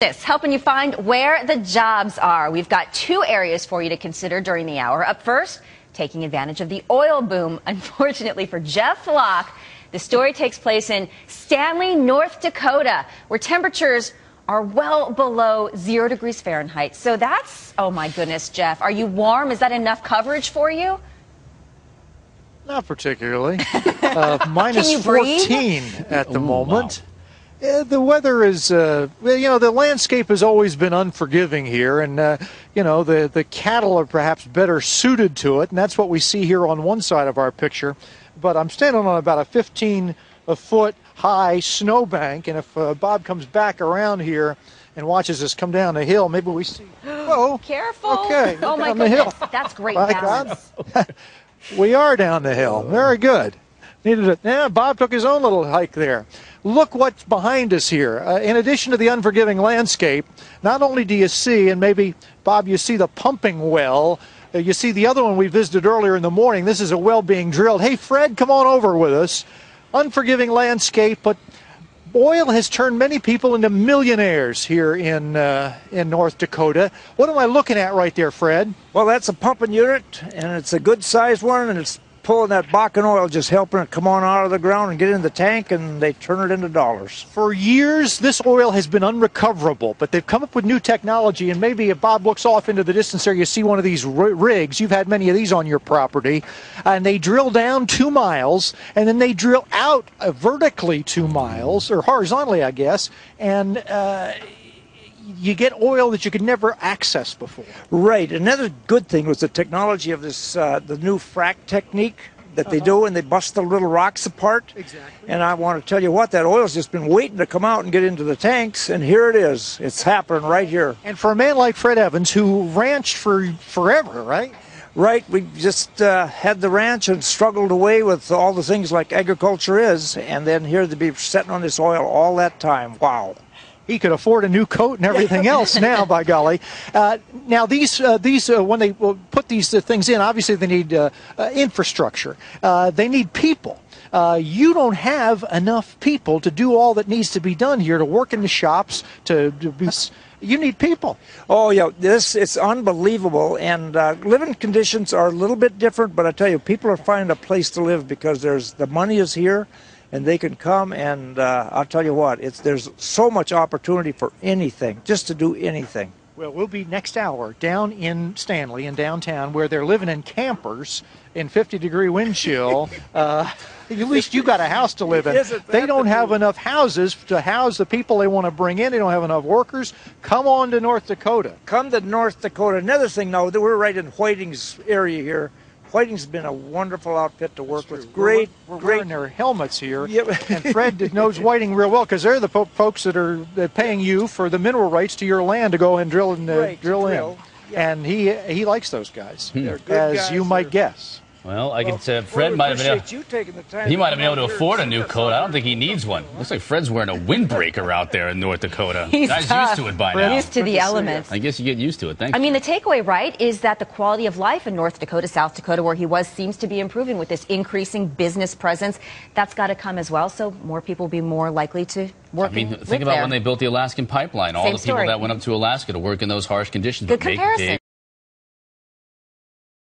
Helping you find where the jobs are. We've got two areas for you to consider during the hour. Up first, taking advantage of the oil boom. Unfortunately for Jeff Locke, the story takes place in Stanley, North Dakota, where temperatures are well below 0 degrees Fahrenheit. So that's, oh my goodness, Jeff, are you warm? Is that enough coverage for you? Not particularly. Minus 14 at the moment. Wow. The weather is, well, you know, the landscape has always been unforgiving here, and, you know, the cattle are perhaps better suited to it, and that's what we see here on one side of our picture. But I'm standing on about a 15-foot high snowbank, and if Bob comes back around here and watches us come down the hill, maybe we see. Whoa! Careful! Okay, oh my down goodness, the hill. That's great My balance. God. We are down the hill. Very good. Needed it. Yeah, Bob took his own little hike there. Look what's behind us here. In addition to the unforgiving landscape, not only do you see, and maybe, Bob, you see the pumping well, you see the other one we visited earlier in the morning. This is a well being drilled. Hey, Fred, come on over with us. Unforgiving landscape, but oil has turned many people into millionaires here in North Dakota. What am I looking at right there, Fred? Well, that's a pumping unit, and it's a good-sized one, and it's pulling that Bakken oil, just helping it come on out of the ground and get in the tank, and they turn it into dollars. For years, this oil has been unrecoverable, but they've come up with new technology, and maybe if Bob looks off into the distance there, you see one of these rigs. You've had many of these on your property, and they drill down 2 miles, and then they drill out vertically 2 miles, or horizontally, I guess, and you get oil that you could never access before. Right. Another good thing was the technology of this, the new frack technique that they do, and they bust the little rocks apart. Exactly. And I want to tell you what, that oil's just been waiting to come out and get into the tanks, and here it is. It's happening right here. And for a man like Fred Evans, who ranched for forever, right? Right. We just had the ranch and struggled away with all the things like agriculture is, and then here to be sitting on this oil all that time. Wow. He could afford a new coat and everything else now, by golly. Now, these when they put these things in, obviously they need infrastructure. They need people. You don't have enough people to do all that needs to be done here, to work in the shops, to be... You need people. Oh, yeah, it's unbelievable, and living conditions are a little bit different, but I tell you, people are finding a place to live because the money is here, and they can come, and I'll tell you what, there's so much opportunity for anything, just to do anything. Well, we'll be next hour down in Stanley, in downtown, where they're living in campers in 50-degree wind chill. At least you got a house to live in. They don't have enough houses to house the people they want to bring in. They don't have enough workers. Come on to North Dakota. Come to North Dakota. Another thing, though, that we're right in Whiting's area here. Whiting's been a wonderful outfit to work with. Great, we're great. Wearing their helmets here. Yep. And Fred knows Whiting real well because they're the folks that are paying you for the mineral rights to your land to go and drill in. Yep. And he likes those guys, They're good as guys. you might guess. Well, I can say Fred might have been able to afford a new coat. I don't think he needs one. Looks like Fred's wearing a windbreaker out there in North Dakota. He's Guy's used to it by now. Used to the elements. I guess you get used to it. Thanks. I mean, the takeaway, right, is that the quality of life in North Dakota, South Dakota, where he was, seems to be improving with this increasing business presence. That's got to come as well, so more people will be more likely to work. I mean, think about when they built the Alaskan pipeline. All the people that went up to Alaska to work in those harsh conditions. Good comparison.